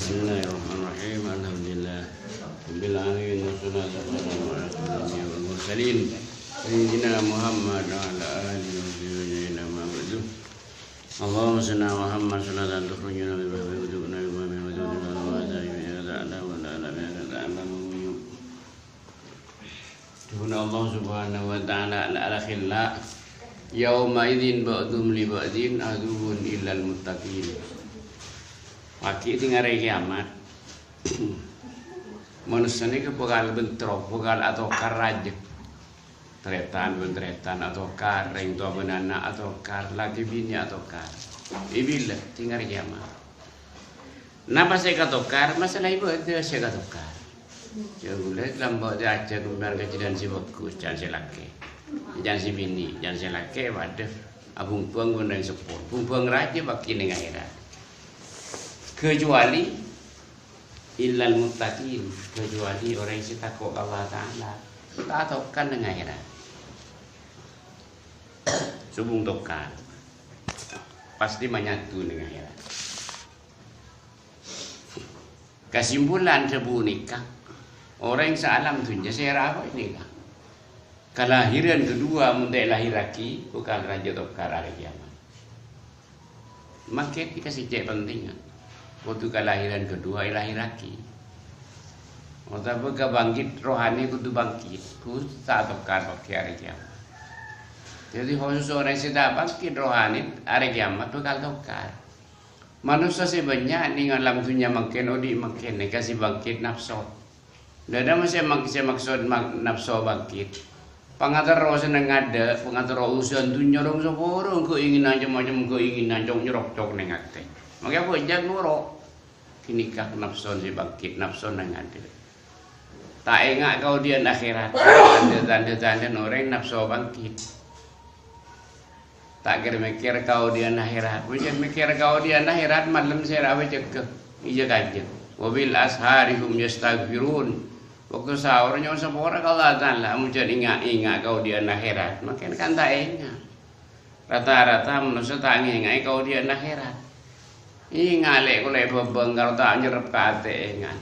Bismillahirrahmanirrahim. Alhamdulillah rabbil alamin wassalatu wassalamu ala asyrofil mursalin sayyidina Muhammad wa ala alihi wa sahbihi Muhammad. Allahumma shalli ala Muhammad sallallahu tukhrijuna bi babi wujudna bi babi wujudna wa ta'ala wa ta'ala wa ta'ala Tuhuna Allah subhanahu wa ta'ala ala khilla yauma idzin ba'dhum li ba'din aduwwun illal muttaqin. Wakil tinggal hari kiamat manusia ini bakal bentrok, bakal atau karaja tretan atau kar yang tua benana atau kar lagi bini atau kar ibilah tinggal hari kiamat. Napa saya kata kar masalah ibu itu saya kata kar ya boleh lambat dia aja kemudian kejadian si bagus jangan si laki jangan si bini jangan si laki wadah abung puang guna yang sepuluh abung puang raja baki dengan akhirat kecuali illal muttaqin, kecuali orang yang takut Allah Ta'ala tak tokan dengan akhirat subung tokan pasti menyatu dengan akhirat. Kesimpulan sebuah nikah orang yang sealam dunia saya apa ini kan kelahiran kedua muntah lahir lagi bukan raja tokar hari kiamat maka dikasih cek penting kan waktu kelahiran kedua lahir lagi. Waktu bangkit rohani kudu bangkit, kudu tak tokar pakai hari kiamat. Jadi khusus orang sudah bangkit rohani hari kiamat bakal tokar. Manusia sebanyak ni alam dunia makin odi makin kasih bangkit nafsu. Dada masih maksud nafsu bangkit. Pengatur roh seneng ada, pengatur roh usaha dunia dong seborong keinginan macam keinginan cok nyerok cok nengate. Maka apa jangan nurok kini kah nafsu si bangkit nafsu nang ada tak ingat kau dia akhirat tanda orang nafsu bangkit tak kira mikir kau dia akhirat bukan mikir kau dia akhirat malam saya rawe cekeh ija kaje wabil asharihum yastaghfirun waktu sahurnya sepora kalau Allah muncul ingat kau dia akhirat makin kan tak ingat rata-rata manusia tak ingat kau dia akhirat. Ini ngalek kulai bebeng kalau tak nyerap kate ingat.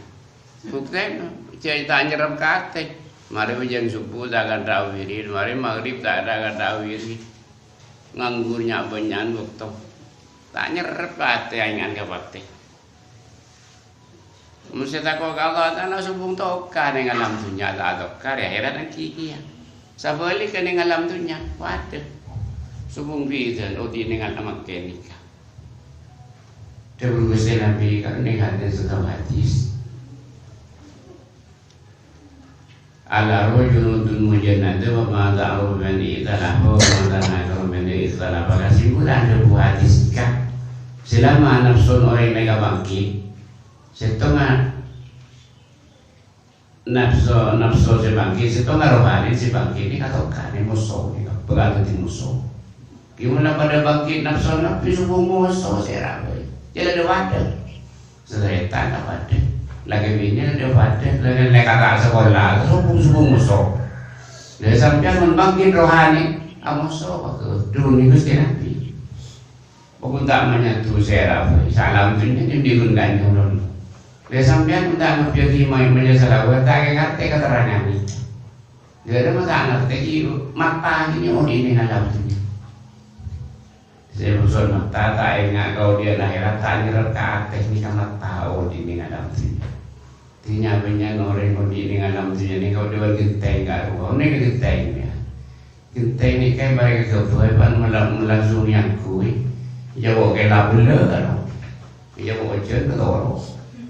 Bukti cai tak nyerap kate. Mari ujung subuh tak akan tawirin, mari maghrib tak akan tawirin. Nganggurnya banyak waktu. Tak nyerap kate ingat ke bakti. Mesti tak kau kalau tak nak subung toka dengan alam dunia tak toka ya heran kiki ya. Sabalik dengan alam dunia, waduh. Subung bidan odi dengan amak kenika. Dahulu saya Nabi kan ada satu hadis ala rojulun mujannada wa ma'ada'u bani italahu wa ma'ada'u bani italahu kesimpulan sebuah hadis kan selama nafsu orang yang bangkit setengah nafsu sebangkit setengah rohani sebangkit ini katakan ini musuh ini berganti musuh gimana pada bangkit nafsu nabi subuh musuh saya rabai dia ada wadah, seretan ada wadah, lagi bini ada wadah, lagi kakak sekolah, subuh musuh. Dia sampai membangkit rohani, musuh waktu dulu ni Gusti Nabi. Bukan tak menyatu serap, salam dunia ni digunakan dulu. Dia sampai tak menjadi main menjadi tak ngerti keterangan ni. Dia ada masalah ngerti mata ini ini alam dunia. Saya usul mata tak ingat kau dia akhirat tak nyerap ke atas ni kan tahu di ni alam dunia. Tinya banyak orang kau di ni alam dunia ni kau dia genteng kat rumah ni genteng ni. Genteng ni kan mereka kebuai pan melangsung yang kui. Ia bawa ke labela kan. Ia bawa jen ke orang.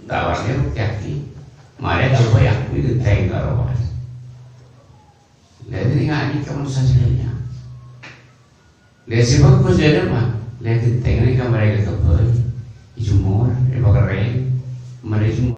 Tawasnya kaki. Mari tu bawa yang kui genteng kat rumah. Jadi ingat ni kamu sahaja. Lesi bagus dia mah, lihat tengok ni kan mereka kebal, jumur, mereka keren, mereka